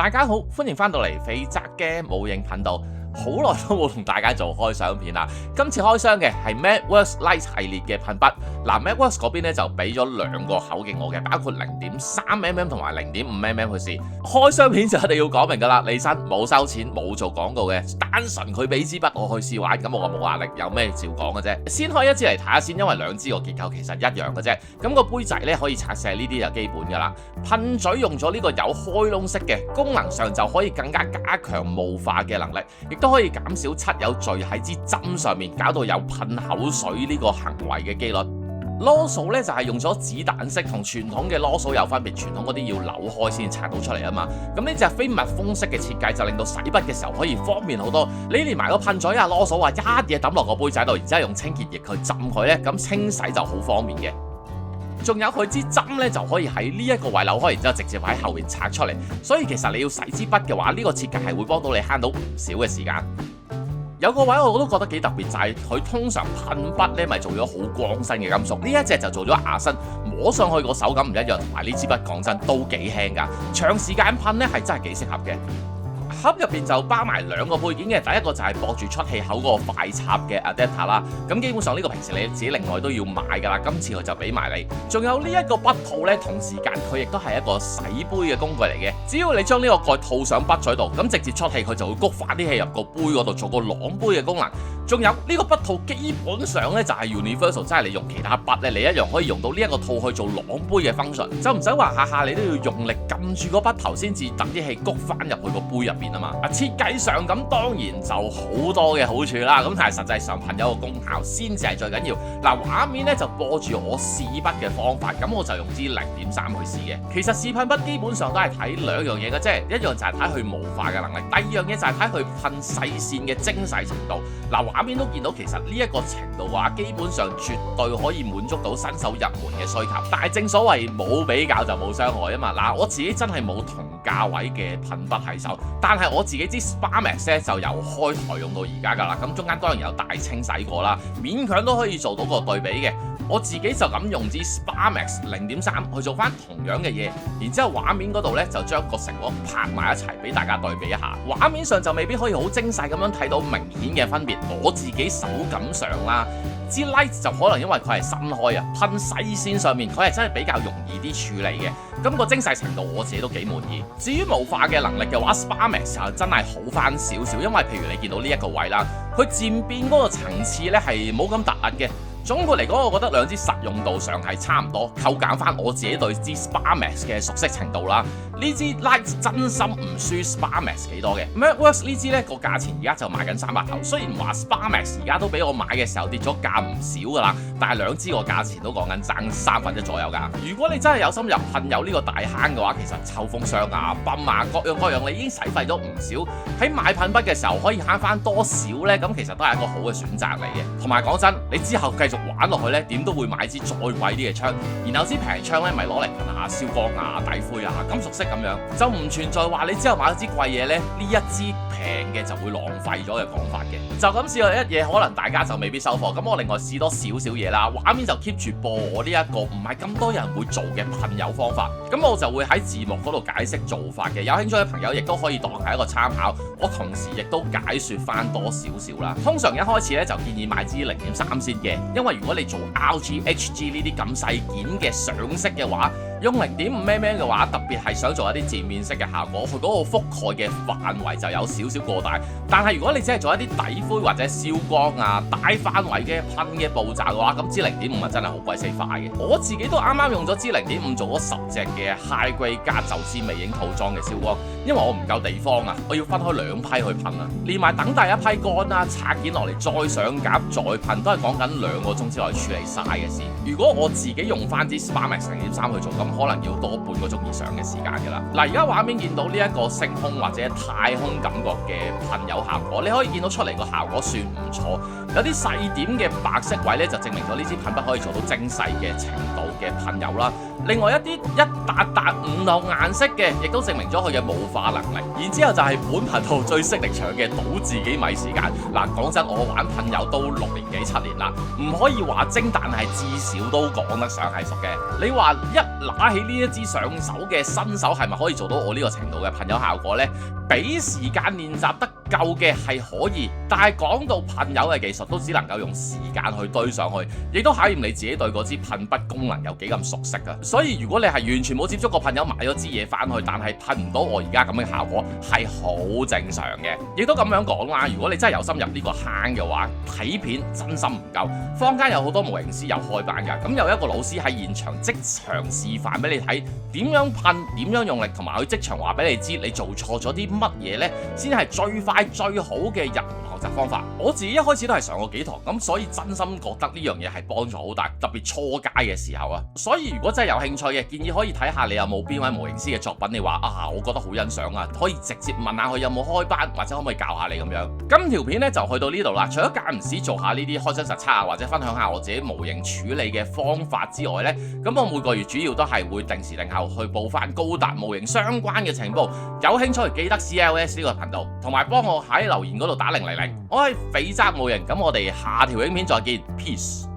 大家好，歡迎翻到嚟肥宅嘅模型頻道。好耐都冇同大家做開箱片啦，今次開箱嘅係 MathWorks Lite 系列嘅噴筆。MathWorks 嗰邊咧就俾咗兩個口徑我嘅，包括 0.3mm 同埋 0.5mm 去試。開箱片就一定要講明噶啦，李生冇收錢冇做廣告嘅，單純佢俾支筆我去試玩，咁我冇壓力，有咩照講嘅啫。先開一支嚟睇下先，因為兩支個結構其實一樣嘅啫。咁個杯仔咧可以拆卸，呢啲就基本噶啦。噴嘴用咗呢個有開窿式嘅，功能上就可以更加加強霧化嘅能力，亦都可以減少漆油聚喺支針上面，搞到有噴口水呢個行為嘅機率。螺掃咧就係用咗子彈式，同傳統嘅螺掃有分別，傳統嗰啲要扭開先拆到出嚟啊嘛。咁呢隻非密封式嘅設計就令到洗筆嘅時候可以方便好多。你連埋個噴嘴啊、螺掃啊一嘢抌落個杯仔度，然之後用清潔液去浸佢咧，咁清洗就好方便嘅。仲有佢支針咧就可以喺呢一個位扭開，然之後直接喺後面拆出嚟。所以其實你要洗支筆嘅話，呢個設計係會幫到你慳到唔少嘅時間。有個位我都覺得幾特別，就係佢通常噴筆咧咪做咗好光身嘅金屬，呢一隻就做咗牙身，摸上去個手感唔一樣，同埋呢支筆講真都幾輕㗎，長時間噴咧係真係幾適合嘅。盒入邊就包埋兩個配件嘅，第一個就係駁住出氣口嗰個快插嘅 adapter 啦。咁基本上呢個平時你自己另外都要買㗎啦，今次佢就俾埋你。仲有呢一個筆套呢，同時間佢亦都係一個洗杯嘅工具嚟嘅。只要你將呢個蓋套上筆嘴度，咁直接出氣佢就會谷翻啲氣入個杯嗰度，做個朗杯嘅功能。仲有呢個筆套基本上呢就係 universal， 即係你用其他筆呢，你一樣可以用到呢一個套去做朗杯嘅 function， 就唔使話下下你都要用力撳住個筆頭先至等啲氣谷翻入去個杯入邊啊嘛。設計上咁當然就好多嘅好處啦，咁但係實際上噴油個功效先至係最緊要。畫面呢就播住我試筆嘅方法，咁我就用支 0.3 去試嘅。其實試噴筆基本上都係睇兩樣嘢嘅啫，一樣就係睇佢霧化嘅能力，第二樣嘢就係睇佢噴細線嘅精細程度。畫面都見到其實呢一個程度話，基本上絕對可以滿足到新手入門嘅需求。但係正所謂冇比較就冇傷害啊嘛。我自己真係冇同價位嘅噴筆喺手，但係我自己支 Sparmax 咧就由開台用到而家㗎啦。咁中間當然有大清洗過啦，勉強都可以做到個對比嘅。我自己就咁用支 Sparmax 0.3去做翻同樣嘅嘢，然之後畫面嗰度咧就將個成果拍埋一齊俾大家對比一下。畫面上就未必可以好精細咁樣睇到明顯嘅分別，我自己手感上啦，支 Lite 就可能因為佢係新開啊，噴細線上面佢係真係比較容易啲處理嘅，咁個精細程度我自己都幾滿意。至於霧化嘅能力嘅話 ，Sparmax 就真係好翻少少，因為譬如你見到呢一個位啦，佢漸變嗰個層次咧係冇咁突兀嘅。總括嚟講，我覺得兩支實用度上係差唔多，扣減翻我自己對支 Sparmax 嘅熟悉程度啦。呢支 Lite 真心唔輸 Sparmax 幾多嘅。MathWorks 呢支呢個價錢而家就賣緊300頭，雖然話 Sparmax 而家都俾我買嘅時候跌咗價唔少噶啦，但係兩支個價錢都講緊爭1/3左右㗎。如果你真係有心入噴油呢個大坑嘅話，其實抽風箱啊、泵啊各樣各樣，你已經使費咗唔少。喺買噴筆嘅時候可以慳翻多少呢？咁其實都係一個好嘅選擇嚟嘅。同埋講真，你之後繼續玩落去呢，點都會買支再貴啲嘅槍，然後支平槍呢咪攞嚟噴下燒光啊、底灰啊、金屬色咁樣，就唔存在話你之後買咗支貴嘢呢，呢一支平嘅就會浪費咗嘅講法嘅。就咁試過一嘢，可能大家就未必收貨。咁我另外試多少少嘢啦，畫面就 keep 住播我呢一個唔係咁多人會做嘅噴油方法。咁我就會喺字幕嗰度解釋做法嘅，有興趣嘅朋友亦都可以當係一個參考。我同時亦都解説翻多少少啦。通常一開始咧就建議買支 0.3 先嘅，因為如果你做 RG、HG 呢啲咁細件嘅上色嘅話，用 0.5mm 嘅話，特別係想做一啲漸變色嘅效果，佢嗰個覆蓋嘅範圍就有少少過大。但係如果你只係做一啲底灰或者燒光啊、大範圍嘅噴嘅步驟嘅話，咁支 0.5 真係好鬼死快嘅。我自己都啱啱用咗支 0.5 做咗10隻嘅 High Grade 加宙斯微影套裝嘅燒光，因為我唔夠地方啊，我要分開2批去噴啊，連埋等第一批乾啦、拆件落嚟再上夾再噴，都係講緊2個鐘之內處理晒嘅事。如果我自己用翻支 Sparmax 0.3 去做，咁可能要多半個鐘以上嘅時間㗎啦。而家畫面見到呢一個星空或者太空感覺嘅噴油效果，你可以見到出嚟個效果算唔錯。有啲細點嘅白色位咧，就證明咗呢支噴筆可以做到精細嘅程度。嘅噴油啦。另外一啲一笪笪唔同顏色嘅，亦都證明咗佢嘅霧化能力。然之後就係本頻道最識力搶嘅賭自己米時間。嗱，講真，我玩噴油都6年幾7年啦，唔可以話精，但係至少都講得上係熟嘅。你話一拿起呢一支上手嘅新手係咪可以做到我呢個程度嘅噴油效果呢？俾時間練習得夠嘅係可以，但係講到噴油嘅技術都只能夠用時間去堆上去，亦都考驗你自己對嗰支噴筆功能有幾咁熟悉㗎。所以如果你係完全冇接觸過噴油，買咗支嘢翻去，但係噴唔到我而家咁嘅效果，係好正常嘅。亦都咁樣講啦，如果你真係有心入呢個坑嘅話，睇片真心唔夠。坊間有好多模型師有開班㗎，咁有一個老師喺現場即場示範俾你睇點樣噴、點樣用力，同埋佢即場話俾你知你做錯咗啲乜嘢呢，先係最快最好嘅入門學習方法。我自己一開始都係上過幾堂，咁所以真心覺得呢樣嘢係幫助好大，特別初階嘅時候啊。所以如果真係有興趣嘅，建議可以睇下你有冇邊位模型師嘅作品，你話啊，我覺得好欣賞啊，可以直接問下佢有冇開班，或者可唔可以教下你咁樣。今條片呢就去到呢度啦。除咗間唔時做下呢啲開箱實測啊，或者分享下我自己模型處理嘅方法之外呢，咁我每個月主要都係會定時定候去報翻高達模型相關嘅情報。有興趣記得 CLS 呢個頻道，同埋幫我喺留言嗰度打000。我係肥宅模型，咁我哋下條影片再見 ，peace。